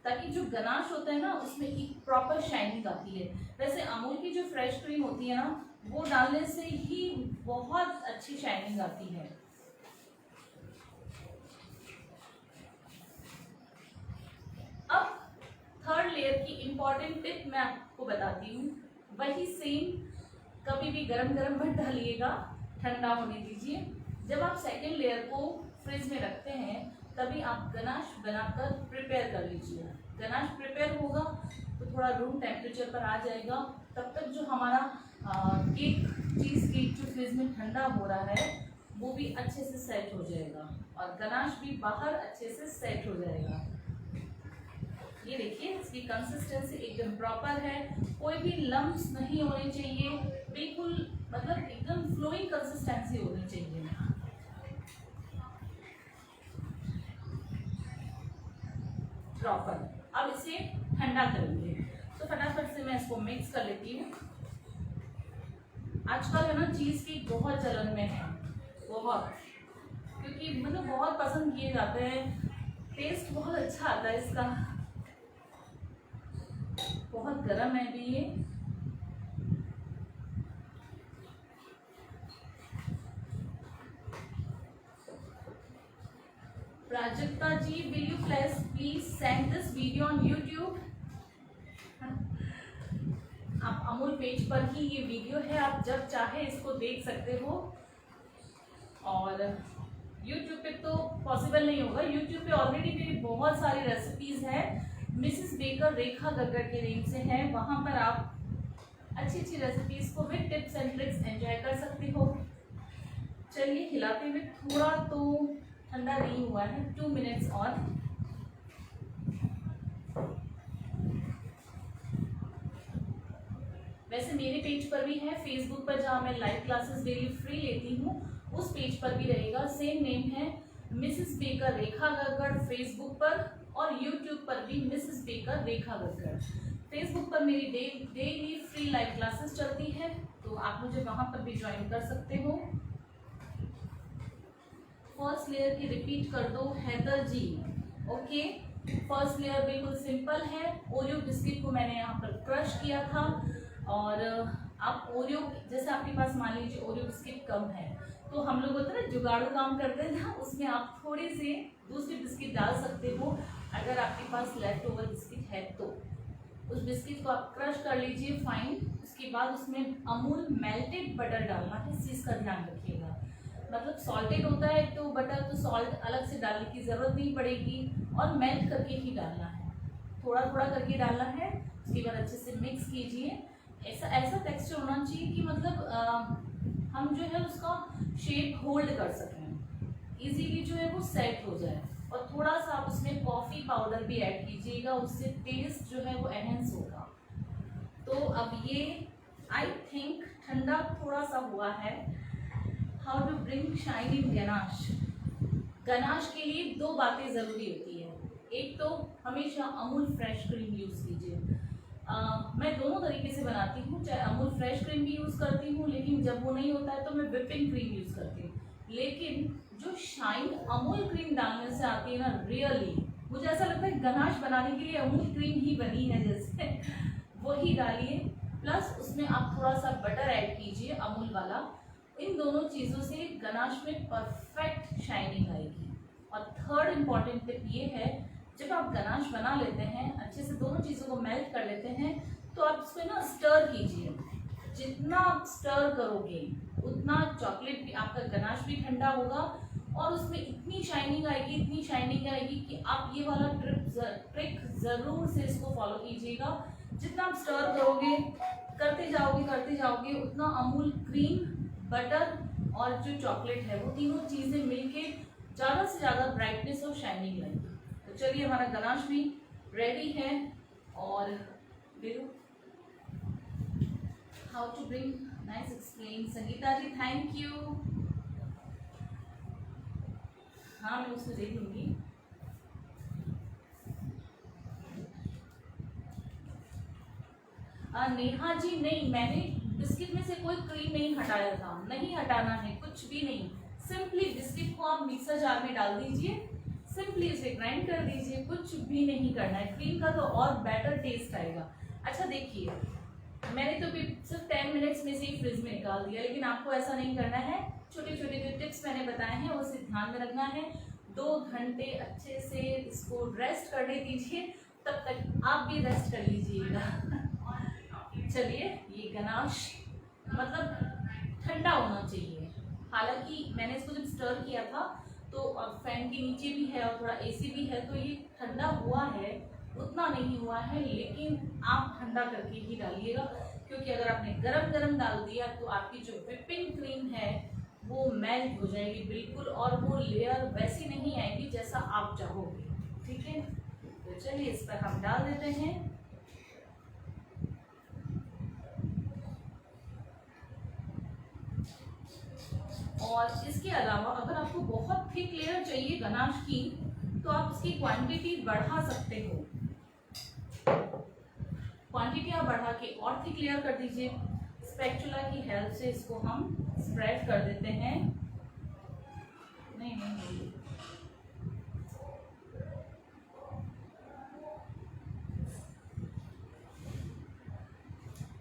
ताकि जो गनाश होता है ना उसमें एक प्रॉपर शाइनिंग आती है। वैसे अमूल की जो फ्रेश क्रीम होती है ना, वो डालने से ही बहुत अच्छी शाइनिंग आती है। अब थर्ड लेयर की इंपॉर्टेंट टिप मैं आपको बताती हूँ। वही सेम, कभी भी गरम गरम मत डालिएगा, ठंडा होने दीजिए। जब आप सेकेंड लेयर को फ्रिज में रखते हैं तभी आप गनाश बनाकर प्रिपेयर कर लीजिए। गनाश प्रिपेयर होगा तो थोड़ा रूम टेम्परेचर पर आ जाएगा, तब तक जो हमारा केक, चीज़ केक जो फ्रिज में ठंडा हो रहा है वो भी अच्छे से सेट हो जाएगा और गनाश भी बाहर अच्छे से सेट हो जाएगा। ये देखिए, इसकी कंसिस्टेंसी एकदम प्रॉपर है, कोई भी लम्स नहीं होने चाहिए, बिल्कुल मतलब एकदम फ्लोइंग कंसिस्टेंसी होनी चाहिए। प्रॉपर। अब इसे ठंडा करेंगे तो फटाफट से मैं इसको मिक्स कर लेती हूँ। आजकल है ना चीज केक बहुत चलन में है, बहुत, क्योंकि मतलब बहुत पसंद किए जाते हैं, टेस्ट बहुत अच्छा आता है इसका। बहुत गर्म है भी ये। प्राजक्ता जी, will you please send this video on YouTube? आप अमूल पेज पर ही ये वीडियो है, आप जब चाहे इसको देख सकते हो। और YouTube पे तो पॉसिबल नहीं होगा, YouTube पे ऑलरेडी मेरी बहुत सारी रेसिपीज हैं, मिसेस बेकर रेखा गग्गड़ के नेम से है, वहाँ पर आप अच्छी अच्छी रेसिपीज को with tips and tricks enjoy कर सकते हो। चलिए, हिलाते हुए, थोड़ा तो ठंडा नहीं हुआ है, 2 मिनट्स और। वैसे मेरे पेज पर भी है, फेसबुक पर जहाँ मैं लाइव क्लासेस डेली फ्री लेती हूँ उस पेज पर भी रहेगा, सेम नेम है मिसेस बेकर रेखा गग्गड़ फेसबुक पर, और यूट्यूब पर भी मिसेस बेकर रेखा गग्गड़। फेसबुक पर मेरी डेली फ्री लाइव क्लासेस चलती है, तो आप मुझे वहाँ पर भी ज्वाइन कर सकते हो। फर्स्ट लेयर की रिपीट कर दो हैदर जी। ओके, फर्स्ट लेयर बिल्कुल सिंपल है। ओरियो बिस्किट को मैंने यहाँ पर क्रश किया था, और आप ओरियो, जैसे आपके पास मान लीजिए ओरियो बिस्किट कम है तो हम लोग होते हैं ना जुगाड़ू काम करते हैं ना, उसमें आप थोड़े से दूसरी बिस्किट डाल सकते हो अगर आपके पास लेफ्ट ओवर बिस्किट है तो। उस बिस्किट को आप क्रश कर लीजिए फाइन। उसके बाद उसमें अमूल मेल्टेड बटर डालना है, इस चीज़ का ध्यान रखिएगा। मतलब सॉल्टेड होता है तो बटर, तो सॉल्ट अलग से डालने की ज़रूरत नहीं पड़ेगी, और मेल्ट करके ही डालना है, थोड़ा थोड़ा करके डालना है। उसके बाद अच्छे से मिक्स कीजिए। ऐसा टेक्सचर होना चाहिए कि मतलब हम जो है उसका शेप होल्ड कर सकें, इजीली जो है वो सेट हो जाए। और थोड़ा सा आप उसमें कॉफ़ी पाउडर भी ऐड कीजिएगा, उससे टेस्ट जो है वो एनहेंस होगा। तो अब ये आई थिंक ठंडा थोड़ा सा हुआ है। How to bring shine in ganache. Ganache के लिए 2 बातें ज़रूरी होती है। एक तो हमेशा अमूल फ्रेश क्रीम यूज़ कीजिए, मैं दोनों तरीके से बनाती हूँ, चाहे अमूल फ्रेश क्रीम भी यूज़ करती हूँ, लेकिन जब वो नहीं होता है तो मैं व्हिपिंग क्रीम यूज़ करती हूँ। लेकिन जो शाइन अमूल क्रीम डालने से आती है ना, रियली मुझे ऐसा लगता है गनाश बनाने के लिए अमूल क्रीम ही बनी है जैसे वही डालिए, प्लस उसमें आप थोड़ा सा बटर ऐड कीजिए अमूल वाला। इन दोनों चीज़ों से गनाश में परफेक्ट शाइनिंग आएगी। और थर्ड इम्पॉर्टेंट टिप ये है, जब आप गनाश बना लेते हैं, अच्छे से दोनों चीज़ों को मेल्ट कर लेते हैं, तो आप इसमें ना स्टर कीजिए। जितना आप स्टर करोगे उतना चॉकलेट भी, आपका गनाश भी ठंडा होगा और उसमें इतनी शाइनिंग आएगी कि आप ये वाला ट्रिक ज़रूर से इसको फॉलो कीजिएगा। जितना आप स्टर करोगे, करते जाओगे उतना अमूल क्रीम, बटर और जो चॉकलेट है वो तीनों चीज़ें मिलके ज़्यादा से ज़्यादा ब्राइटनेस और शाइनिंग लाएंगी। तो चलिए, हमारा गनाश भी रेडी है। और how to bring nice explain Sangeeta ji, thank you. हाँ, मैं उसको दे दूंगी। नेहा जी, नहीं, मैंने बिस्किट में से कोई क्रीम नहीं हटाया था, नहीं हटाना है कुछ भी नहीं। सिंपली बिस्किट को आप मिक्सर जार में डाल दीजिए, सिंपली उसे ग्राइंड कर दीजिए, कुछ भी नहीं करना है। क्रीम का तो और बेटर टेस्ट आएगा। अच्छा देखिए, मैंने तो सिर्फ 10 मिनट्स में से ही फ्रिज में निकाल दिया, लेकिन आपको ऐसा नहीं करना है। छोटे छोटे जो टिप्स मैंने बताए हैं उसे ध्यान में रखना है। 2 घंटे अच्छे से इसको रेस्ट करने दीजिए, तब तक आप भी रेस्ट कर लीजिएगा। चलिए, ये गनाश मतलब ठंडा होना चाहिए। हालांकि मैंने इसको जब स्टर किया था तो फैन के नीचे भी है और थोड़ा एसी भी है, तो ये ठंडा हुआ है, उतना नहीं हुआ है, लेकिन आप ठंडा करके ही डालिएगा, क्योंकि अगर आपने गरम गरम डाल दिया तो आपकी जो व्हिपिंग क्रीम है वो मेल्ट हो जाएगी बिल्कुल, और वो लेयर वैसी नहीं आएगी जैसा आप चाहोगे। ठीक है, तो चलिए इस पर हम डाल देते हैं। और इसके अलावा अगर आपको बहुत थिक लेयर चाहिए गनाश की, तो आप इसकी क्वांटिटी बढ़ा सकते हो। क्वांटिटी आप बढ़ा के और थिक लेयर कर दीजिए। स्पैचुला की हेल्प से इसको हम स्प्रेड कर देते हैं। नहीं,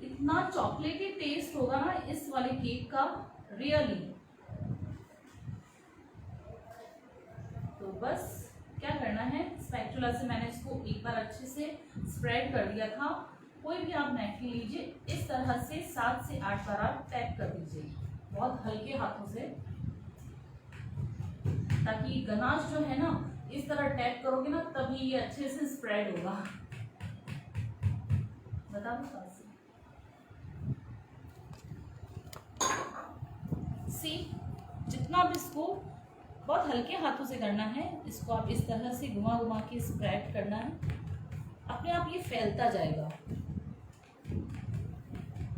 इतना चॉकलेटी टेस्ट होगा ना इस वाले केक का, रियली। तो बस क्या करना है, स्पैचुला से मैंने इसको एक बार अच्छे से स्प्रेड कर दिया था। कोई भी आप नैपकिन लीजिए, इस तरह से 7 से 8 बार आप टैप कर दीजिए, बहुत हल्के हाथों से, ताकि गनाश जो है ना, इस तरह टैप करोगे ना तभी ये अच्छे से स्प्रेड होगा। बता दो सी, जितना भी इसको बहुत हल्के हाथों से करना है, इसको आप इस तरह से घुमा घुमा के स्प्रेड करना है, अपने आप ये फैलता जाएगा।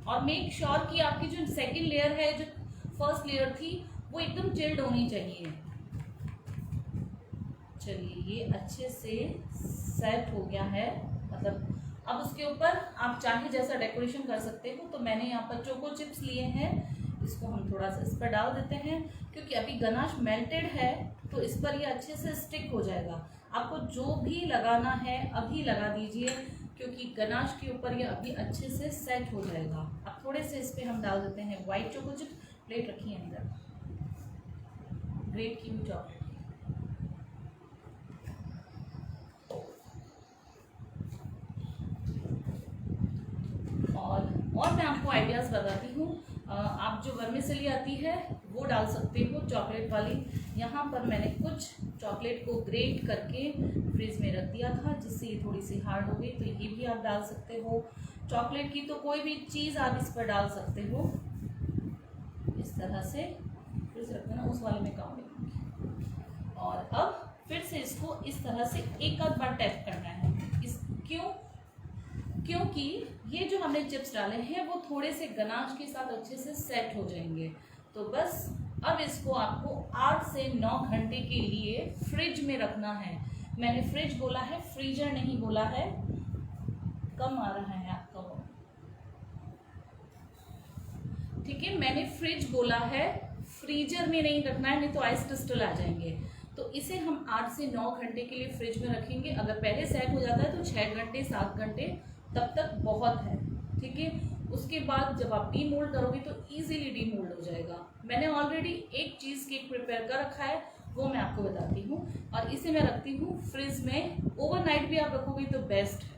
और मेक श्योर कि आपकी जो सेकंड लेयर है, जो फर्स्ट लेयर थी, वो एकदम चिल्ड होनी चाहिए। चलिए, ये अच्छे से सेट हो गया है, मतलब अब उसके ऊपर आप चाहे जैसा डेकोरेशन कर सकते हो। तो मैंने यहाँ पर चोको चिप्स लिए हैं, इसको हम थोड़ा सा इस पर डाल देते हैं, क्योंकि अभी गनाश मेल्टेड है तो इस पर ये अच्छे से स्टिक हो जाएगा। आपको जो भी लगाना है अभी लगा दीजिए, क्योंकि गनाश के ऊपर ये अभी अच्छे से सेट हो जाएगा। अब थोड़े से इस पर हम डाल देते हैं वाइट चोको चिप। प्लेट रखी है अंदर, ग्रेट की हुई चॉकलेट। और मैं आपको आइडियाज़ बताती हूँ। आप जो वर्मिसेली आती है वो डाल सकते हो, चॉकलेट वाली। यहाँ पर मैंने कुछ चॉकलेट को ग्रेट करके फ्रिज में रख दिया था, जिससे ये थोड़ी सी हार्ड हो गई, तो ये भी आप डाल सकते हो। चॉकलेट की तो कोई भी चीज़ आप इस पर डाल सकते हो, इस तरह से। फ्रिज रख देना, उस वाले में काम लेंगे। और अब फिर से इसको इस तरह से एक आध बार टैप करना है। क्योंकि ये जो हमने चिप्स डाले हैं वो थोड़े से गनाश के साथ अच्छे से सेट हो जाएंगे। तो बस अब इसको आपको 8 से 9 घंटे के लिए फ्रिज में रखना है। मैंने फ्रिज बोला है, फ्रीजर नहीं बोला है। कम आ रहा है आपका वो, ठीक है। मैंने फ्रिज बोला है, फ्रीजर में नहीं रखना है, नहीं तो आइस क्रिस्टल आ जाएंगे। तो इसे हम 8 से 9 घंटे के लिए फ्रिज में रखेंगे। अगर पहले सेट हो जाता है तो 6 घंटे 7 घंटे तब तक बहुत है, ठीक है। उसके बाद जब आप डीमोल्ड करोगे तो इजीली डीमोल्ड हो जाएगा। मैंने ऑलरेडी एक चीज़ केक प्रिपेयर कर रखा है, वो मैं आपको बताती हूँ। और इसे मैं रखती हूँ फ्रिज में, ओवरनाइट भी आप रखोगे तो बेस्ट है।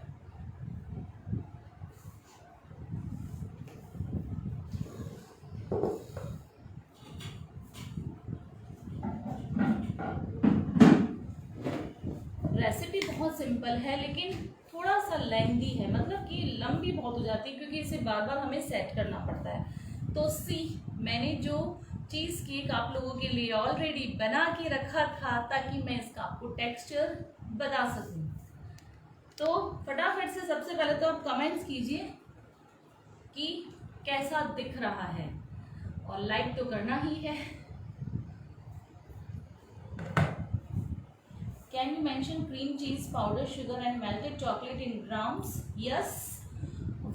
रेसिपी बहुत सिंपल है लेकिन थोड़ा सा लेंदी है, मतलब कि लंबी बहुत हो जाती है क्योंकि इसे बार बार हमें सेट करना पड़ता है। तो मैंने जो चीज़ केक आप लोगों के लिए ऑलरेडी बना के रखा था ताकि मैं इसका आपको टेक्सचर बता सकूं। तो फटाफट से सबसे पहले तो आप कमेंट्स कीजिए कि कैसा दिख रहा है, और लाइक तो करना ही है। Can you mention cream, cheese, powder, sugar and melted chocolate in grams? Yes.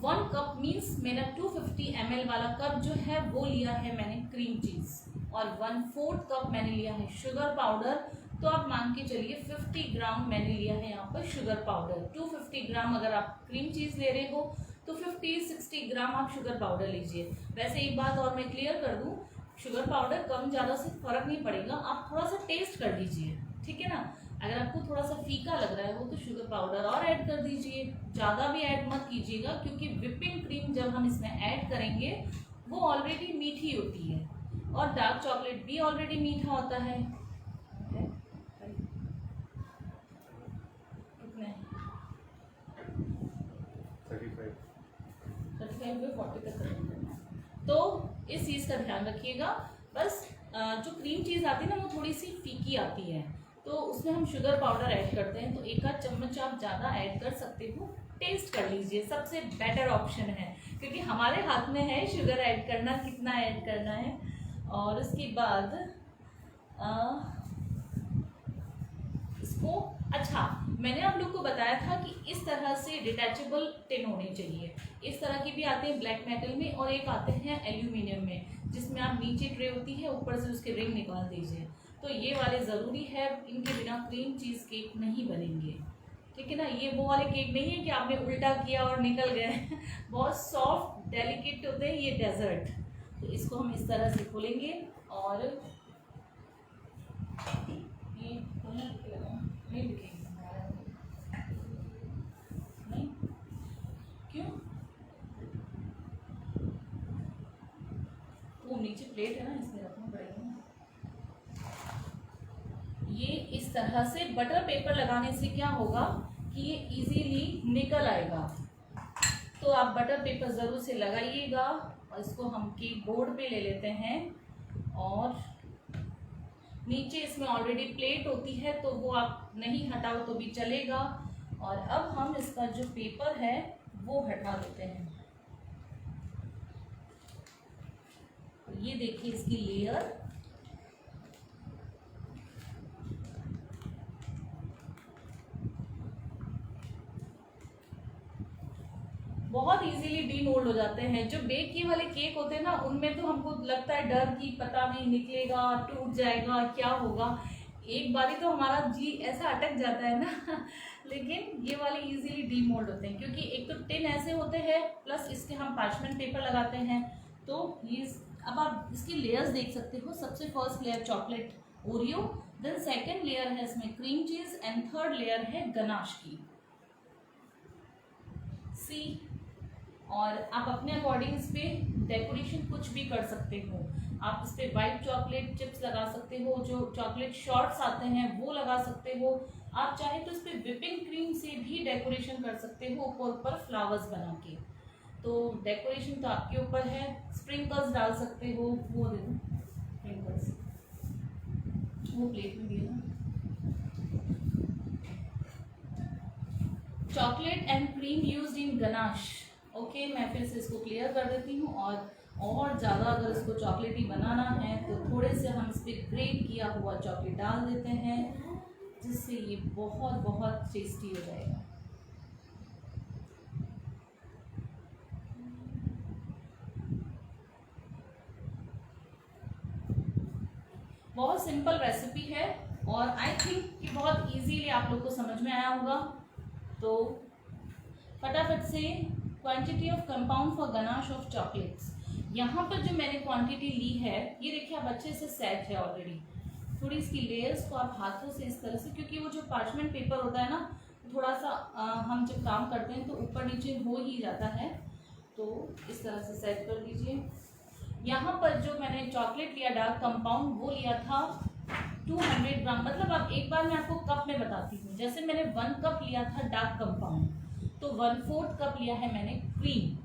1 cup means मेरा 250 ml वाला कप जो है वो लिया है मैंने क्रीम चीज, और 1/4 कप मैंने लिया है शुगर पाउडर। तो आप मान के चलिए 50 ग्राम मैंने लिया है यहाँ पर शुगर पाउडर। 250 ग्राम अगर आप क्रीम चीज ले रहे हो तो 50-60 ग्राम आप शुगर पाउडर लीजिए। वैसे एक बात और मैं क्लियर कर दूं, शुगर पाउडर कम ज़्यादा से फर्क नहीं पड़ेगा, आप थोड़ा सा टेस्ट कर लीजिए, ठीक है ना। अगर आपको थोड़ा सा फीका लग रहा है वो तो शुगर पाउडर और ऐड कर दीजिए, ज़्यादा भी ऐड मत कीजिएगा क्योंकि व्हिपिंग क्रीम जब हम इसमें ऐड करेंगे वो ऑलरेडी मीठी होती है, और डार्क चॉकलेट भी ऑलरेडी मीठा होता है। कितने 35 पे 40 तक करेंगे। तो इस चीज़ का ध्यान रखिएगा। बस जो क्रीम चीज़ आती है ना वो थोड़ी सी फीकी आती है, तो उसमें हम शुगर पाउडर ऐड करते हैं, तो 1 आध चम्मच आप ज़्यादा ऐड कर सकते हो। टेस्ट कर लीजिए, सबसे बेटर ऑप्शन है क्योंकि हमारे हाथ में है शुगर ऐड करना, कितना ऐड करना है। और उसके बाद इसको, अच्छा मैंने आप लोग को बताया था कि इस तरह से डिटैचेबल टिन होनी चाहिए। इस तरह की भी आते हैं ब्लैक मेटल में, और एक आते हैं एल्यूमिनियम में जिसमें आप नीचे ट्रे होती है ऊपर से उसके रिंग निकाल दीजिए। तो ये वाले ज़रूरी है, इनके बिना क्रीम चीज़ केक नहीं बनेंगे, ठीक है ना। ये वो वाले केक नहीं है कि आपने उल्टा किया और निकल गए बहुत सॉफ्ट डेलिकेट होते हैं ये डेजर्ट। तो इसको हम इस तरह से खोलेंगे, और ये नहीं दिखेंगे नहीं, क्यों? वो नीचे प्लेट है ना, इसमें रखना पड़ेगा। ये इस तरह से बटर पेपर लगाने से क्या होगा कि ये इजीली निकल आएगा। तो आप बटर पेपर ज़रूर से लगाइएगा। और इसको हम केक बोर्ड पे ले लेते हैं, और नीचे इसमें ऑलरेडी प्लेट होती है तो वो आप नहीं हटाओ तो भी चलेगा। और अब हम इसका जो पेपर है वो हटा देते हैं। ये देखिए इसकी लेयर, बहुत इजीली डीमोल्ड हो जाते हैं। जो बेक किए वाले केक होते हैं ना उनमें तो हमको लगता है डर कि पता नहीं निकलेगा, टूट जाएगा, क्या होगा। एक बारी तो हमारा जी ऐसा अटक जाता है ना लेकिन ये वाले इजीली डीमोल्ड होते हैं क्योंकि एक तो टिन ऐसे होते हैं, प्लस इसके हम पार्चमेंट पेपर लगाते हैं। तो ये अब आप इसकी लेयर्स देख सकते हो। सबसे first layer chocolate Oreo, then second layer है इसमें cream cheese, and third layer है गनाश की। सी, और आप अपने अकॉर्डिंग इस पर डेकोरेशन कुछ भी कर सकते हो। आप इस पर वाइट चॉकलेट चिप्स लगा सकते हो, जो चॉकलेट शॉर्ट्स आते हैं वो लगा सकते हो। आप चाहे तो इस पर व्हिपिंग क्रीम से भी डेकोरेशन कर सकते हो, ऊपर ऊपर फ्लावर्स बना के। तो डेकोरेशन तो आपके ऊपर है। स्प्रिंकल्स डाल सकते हो, वो दे दो स्प्रिंकल्स, वो प्लेट में दिए ना। Chocolate and cream used in ganache. Okay, मैं फिर से इसको क्लियर कर देती हूँ। और ज़्यादा अगर इसको चॉकलेटी बनाना है तो थोड़े से हम इस पर ग्रेट किया हुआ चॉकलेट डाल देते हैं, जिससे ये बहुत बहुत टेस्टी हो जाएगा। बहुत सिंपल रेसिपी है और आई थिंक कि बहुत इजीली आप लोग को समझ में आया होगा। तो फटाफट से quantity of compound for ganache of chocolates, यहाँ पर जो मैंने क्वांटिटी ली है ये देखिए आप अच्छे से सेट है ऑलरेडी। थोड़ी इसकी लेयर्स को आप हाथों से इस तरह से, क्योंकि वो जो पार्चमेंट पेपर होता है ना थोड़ा सा हम जब काम करते हैं तो ऊपर नीचे हो ही जाता है, तो इस तरह से सेट कर दीजिए। यहाँ पर जो मैंने चॉकलेट लिया डार्क कंपाउंड वो लिया था 200 ग्राम, मतलब अब एक बार मैं आपको कप में बताती हूँ। जैसे मैंने 1 कप लिया था डार्क कंपाउंड तो 1/4 कप लिया है मैंने क्रीम,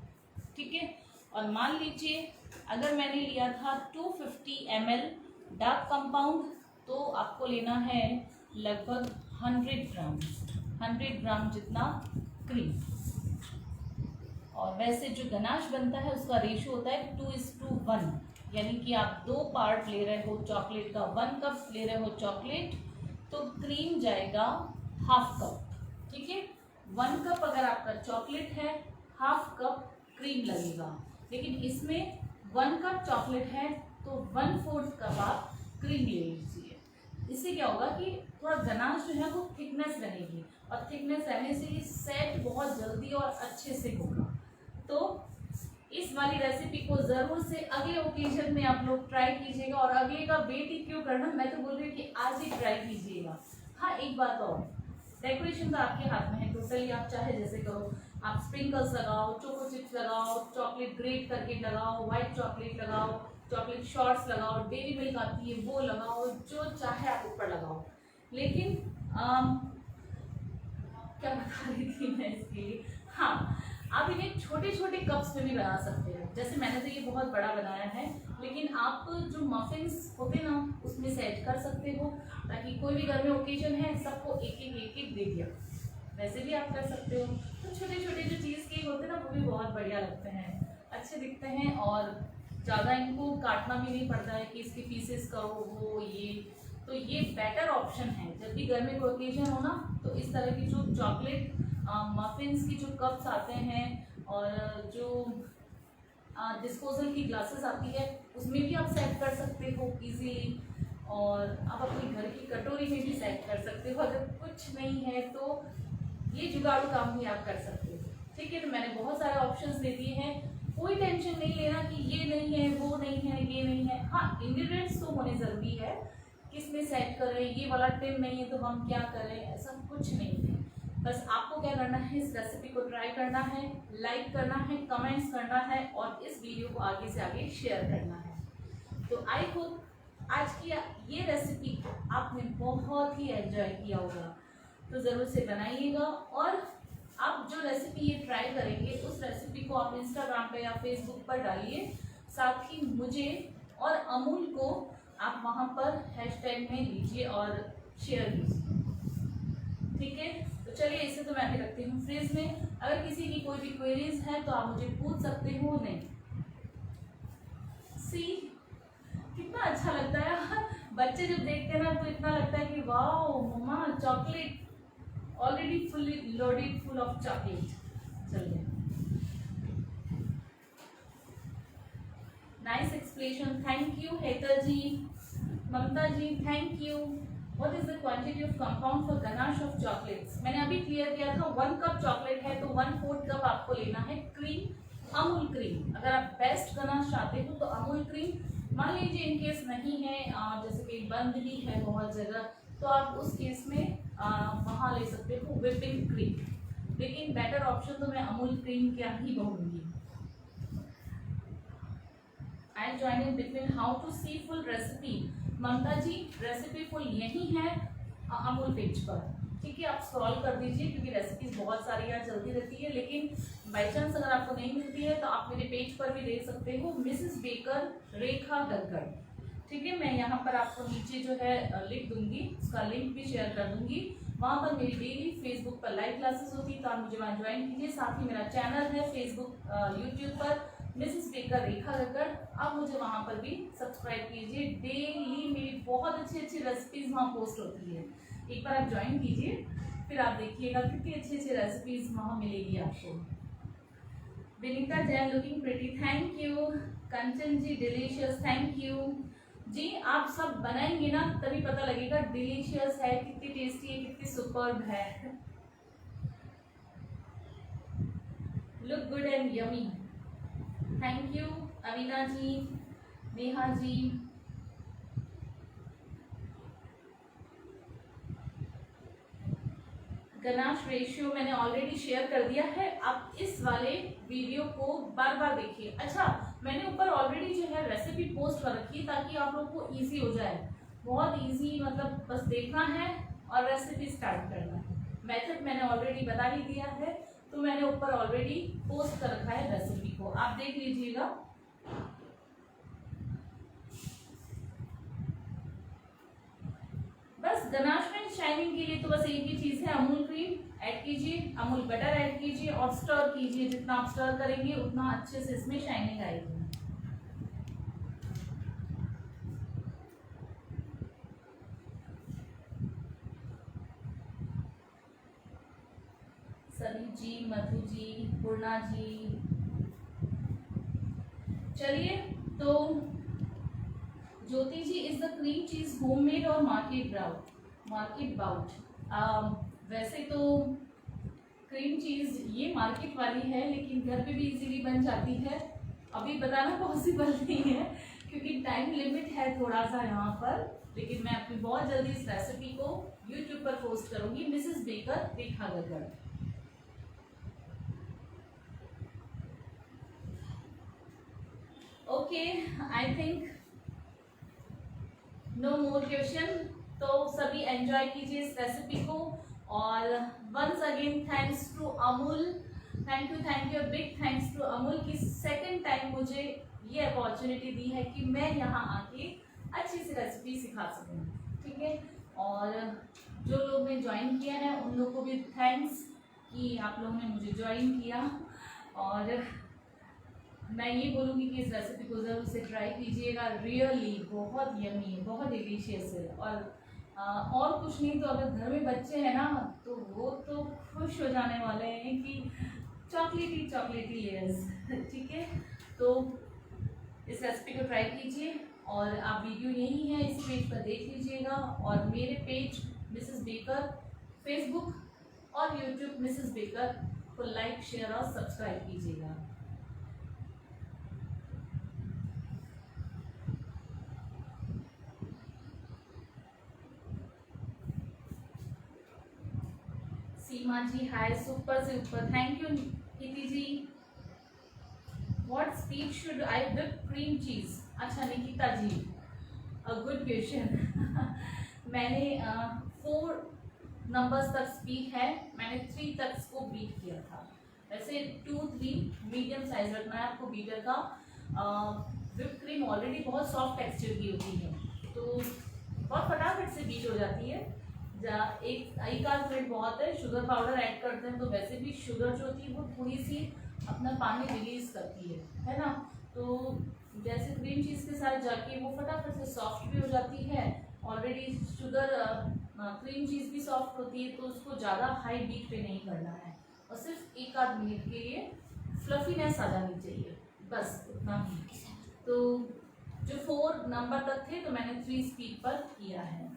ठीक है। और मान लीजिए अगर मैंने लिया था 250 ml डार्क कंपाउंड तो आपको लेना है लगभग 100 ग्राम जितना क्रीम। और वैसे जो गनाश बनता है उसका रेशियो होता है 2:1, यानी कि आप 2 पार्ट ले रहे हो चॉकलेट का, 1 कप ले रहे हो चॉकलेट तो क्रीम जाएगा 1/2 कप, ठीक है। 1 कप अगर आपका चॉकलेट है 1/2 कप क्रीम लगेगा, लेकिन इसमें 1 कप चॉकलेट है तो 1/4 कप आप क्रीम ले लीजिए। इससे क्या होगा कि थोड़ा गनाश जो है वो थिकनेस रहेगी और थिकनेस रहने से ये सेट बहुत जल्दी और अच्छे से होगा। तो इस वाली रेसिपी को ज़रूर से अगले ओकेजन में आप लोग ट्राई कीजिएगा, और अगले का वेट ही क्यों करना, मैं तो बोल रही हूँ कि आज ही ट्राई कीजिएगा। हाँ एक बात और, डेकोरेशन तो आपके हाथ में है, टोटली आप चाहे जैसे करो, आप स्प्रिंकल्स लगाओ, चोको चिप्स लगाओ, चॉकलेट ग्रेट करके लगाओ, व्हाइट चॉकलेट लगाओ, चॉकलेट शॉर्ट्स लगाओ, डेरी मिल्क आती है वो लगाओ, जो चाहे आप ऊपर लगाओ। लेकिन क्या बता रही थी मैं इसके लिए, हाँ आप इन्हें छोटे छोटे कप्स में भी बना सकते हो। जैसे मैंने तो ये बहुत बड़ा बनाया है, लेकिन आप जो मफिन्स होते ना उसमें सेट कर सकते हो, ताकि कोई भी घर में ओकेजन है सबको एक एक दे दिया, वैसे भी आप कर सकते हो। तो छोटे छोटे जो चीज़ केक होते हैं ना वो भी बहुत बढ़िया लगते हैं, अच्छे दिखते हैं, और ज़्यादा इनको काटना भी नहीं पड़ता है कि इसके पीसेस करो वो ये। तो ये बेटर ऑप्शन है जब भी घर में कोई ओकेजन हो ना, तो इस तरह की जो चॉकलेट मफिन्स की जो कप्स आते हैं और जो डिस्पोजल की ग्लासेस आती है उसमें भी आप सेट कर सकते हो इजीली, और आप अपने घर की कटोरी में भी सेट कर सकते हो। अगर कुछ नहीं है तो ये जुगाड़ू काम भी आप कर सकते हो, ठीक है। तो मैंने बहुत सारे ऑप्शंस दे दिए हैं, कोई टेंशन नहीं लेना कि ये नहीं है वो नहीं है ये नहीं है। हाँ इंग्रेडिएंट्स तो होने ज़रूरी है, किसमें सेट करें, ये वाला टिप नहीं है तो हम क्या करें, ऐसा कुछ नहीं है। बस आपको क्या करना है, इस रेसिपी को ट्राई करना है, लाइक करना है, कमेंट्स करना है और इस वीडियो को आगे से आगे शेयर करना है। तो आई होप आज की ये रेसिपी आपने बहुत ही एंजॉय किया होगा, तो ज़रूर से बनाइएगा। और आप जो रेसिपी ये ट्राई करेंगे उस रेसिपी को आप इंस्टाग्राम पे या फेसबुक पर डालिए, साथ ही मुझे और अमूल को आप वहाँ पर हैशटैग में लीजिए और शेयर कीजिए, ठीक है। तो चलिए इसे तो मैं अभी रखती हूँ फ्रिज में, अगर किसी की कोई भी क्वेरीज है तो आप मुझे पूछ सकते हो। नहीं सी कितना अच्छा लगता है बच्चे जब देखते हैं ना तो इतना लगता है कि wow mama chocolate already fully loaded full of chocolate. चलिए nice explanation, thank you Hetal ji, Mamta ji thank you. What is the quantity of compound for ganache of chocolates? मैंने अभी क्लियर किया था 1 कप चॉकलेट है तो 1/4 कप आपको लेना है क्रीम, अमूल क्रीम। अगर आप बेस्ट गनाश चाहते हो तो अमूल क्रीम, मान लीजिए इन केस नहीं है, जैसे कि बंद ही है बहुत जगह, तो आप उस केस में वहाँ ले सकते हो व्हिपिंग क्रीम, लेकिन बेटर ऑप्शन तो मैं अमूल क्रीम क्या ही कहूँगी। I join in between how to see full recipe. Mamta ji recipe full यही है अमूल पेज पर, ठीक है। आप स्क्रॉल कर दीजिए क्योंकि रेसिपीज बहुत सारी यहाँ चलती रहती है, लेकिन बाई चांस अगर आपको नहीं मिलती है तो आप मेरे पेज पर भी देख सकते हो, मिसेस बेकर रेखा गग्गड़, ठीक है। मैं यहाँ पर आपको नीचे जो है लिख दूंगी, उसका लिंक भी शेयर कर दूंगी। वहाँ पर मेरी डेली फेसबुक पर लाइव क्लासेस होती है तो आप मुझे वहाँ ज्वाइन कीजिए। साथ ही मेरा चैनल है फेसबुक यूट्यूब पर मिसेस बेकर रेखा गग्गड़, आप मुझे वहाँ पर भी सब्सक्राइब कीजिए। डेली मेरी बहुत अच्छी अच्छी रेसिपीज़ वहाँ पोस्ट होती है, एक बार आप ज्वाइन कीजिए, फिर आप देखिएगा कितनी अच्छी अच्छी रेसिपीज़ वहाँ मिलेगी आपको। Vinita Jain looking pretty, thank you. Kanchan ji delicious, thank you. जी आप सब बनाएंगे ना तभी पता लगेगा डिलीशियस है, कितनी टेस्टी है, कितनी सुपर्ब है। Look good and yummy. Thank you Avina ji, Neha ji. Ganache ratio मैंने ऑलरेडी शेयर कर दिया है, आप इस वाले वीडियो को बार बार देखिए। अच्छा मैंने ऊपर ऑलरेडी जो है रेसिपी पोस्ट कर रखी है ताकि आप लोग को इजी हो जाए, बहुत इजी, मतलब बस देखना है और रेसिपी स्टार्ट करना है। मेथड मैंने ऑलरेडी बता ही दिया है, तो मैंने ऊपर ऑलरेडी पोस्ट कर रखा है रेसिपी को, आप देख लीजिएगा। बस गनाश में शाइनिंग के लिए तो बस एक ही चीज है, अमूल क्रीम ऐड कीजिए, अमूल बटर ऐड कीजिए और स्टर कीजिए। जितना आप स्टर करेंगे उतना अच्छे से इसमें शाइनिंग आएगी। सभी जी, मधु जी, पूर्णा जी, चलिए। तो Jyoti ji, is the cream cheese homemade और मार्केट बाउट? वैसे तो क्रीम चीज ये मार्केट वाली है, लेकिन घर पे भी इजीली बन जाती है। अभी बताना पॉसिबल नहीं है क्योंकि टाइम लिमिट है थोड़ा सा यहाँ पर, लेकिन मैं अपनी बहुत जल्दी इस रेसिपी को यूट्यूब पर पोस्ट करूंगी। मिसेस बेकर रेखागढ़। Okay, I think no more question. तो सभी एंजॉय कीजिए इस रेसिपी को। और once again thanks to Amul, thank you, big thanks to Amul की सेकंड टाइम मुझे ये अपॉर्चुनिटी दी है कि मैं यहाँ आके अच्छी सी रेसिपी सिखा सकूँ। ठीक है, और जो लोग ने ज्वाइन किया है उन लोग को भी थैंक्स कि आप लोगों ने मुझे ज्वाइन किया। और मैं ये बोलूँगी कि इस रेसिपी को ज़रूर से ट्राई कीजिएगा, रियली बहुत यमी है, बहुत डिलीशियस है। और कुछ नहीं तो अगर घर में बच्चे हैं ना तो वो तो खुश हो जाने वाले हैं कि चॉकलेटी लेयर्स। ठीक है, तो इस रेसिपी को ट्राई कीजिए। और आप वीडियो यही है इस पेज पर देख लीजिएगा, और मेरे पेज मिसेस बेकर फेसबुक और यूट्यूब मिसेस बेकर को लाइक, शेयर और सब्सक्राइब कीजिएगा। सीमा जी हाय, सुपर से ऊपर, thank you Niti ji. What speed should I whip cream cheese? अच्छा Nikita ji, a good question. मैंने 4 नंबर्स तक स्पीड है, मैंने 3 तक को बीट किया था। वैसे 2-3 मीडियम साइज रखना है आपको बीटर का। विप क्रीम ऑलरेडी बहुत सॉफ्ट टेक्सचर की होती है, तो बहुत फटाफट से बीट हो जाती है। एक आध मिनट बहुत है। शुगर पाउडर ऐड करते हैं तो वैसे भी शुगर जो होती है वो थोड़ी सी अपना पानी रिलीज करती है ना, तो जैसे क्रीम चीज़ के साथ जाके वो फटाफट से सॉफ्ट भी हो जाती है। ऑलरेडी शुगर क्रीम चीज़ भी सॉफ्ट होती है, तो उसको ज़्यादा हाई बीट पे नहीं करना है और सिर्फ एक आध मिनट के लिए फ्लफीनेस आ जानी चाहिए, बस उतना ही। तो जो 4 नंबर तक थे तो मैंने 3 स्पीड पर किया है।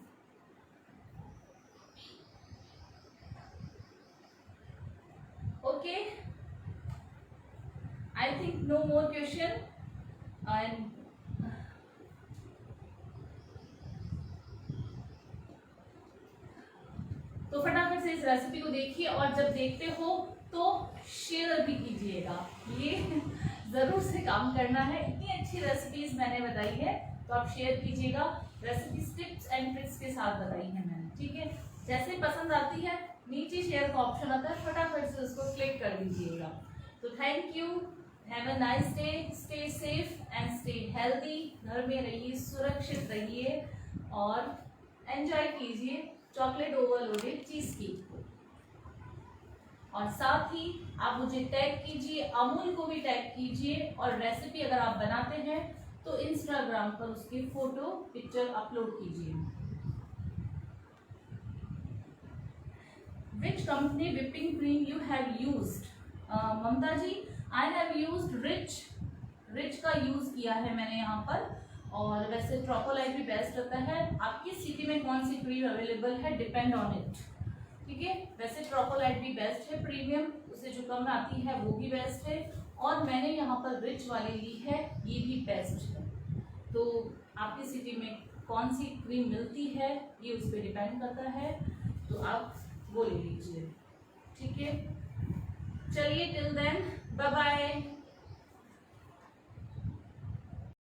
Okay, I think no more question. And तो फटाफट से इस रेसिपी को देखिए, और जब देखते हो तो शेयर भी कीजिएगा, ये जरूर से काम करना है। इतनी अच्छी रेसिपीज मैंने बताई है तो आप शेयर कीजिएगा। रेसिपी टिप्स एंड ट्रिक्स के साथ बताई है मैंने, ठीक है। जैसे पसंद आती है नीचे शेयर का ऑप्शन आता है, फटाफट से उसको क्लिक कर दीजिएगा। तो thank you, have a nice day, stay safe and stay healthy. घर में रहिए, सुरक्षित रहिए और एंजॉय कीजिए चॉकलेट ओवरलोडेड चीज केक को। और साथ ही आप मुझे टैग कीजिए, अमूल को भी टैग कीजिए, और रेसिपी अगर आप बनाते हैं तो इंस्टाग्राम पर उसकी फोटो पिक्चर अपलोड कीजिए। Which company whipping cream you have used? Mamta ji, I have used Rich का यूज किया है मैंने यहाँ पर, और वैसे ट्रोपोलाइट भी बेस्ट रहता है। आपकी सिटी में कौन सी क्रीम अवेलेबल है डिपेंड ऑन इट, ठीक है। वैसे ट्रोपोलाइट भी बेस्ट है प्रीमियम, उससे जो कम आती है वो भी बेस्ट है, और मैंने यहाँ पर रिच वाली ली है, ये भी बेस्ट है। तो आपकी सिटी में कौन सी क्रीम मिलती है ये उस पर डिपेंड करता है, तो आप वो ले लीजिए, ठीक है। चलिए टिल देन बाय बाय।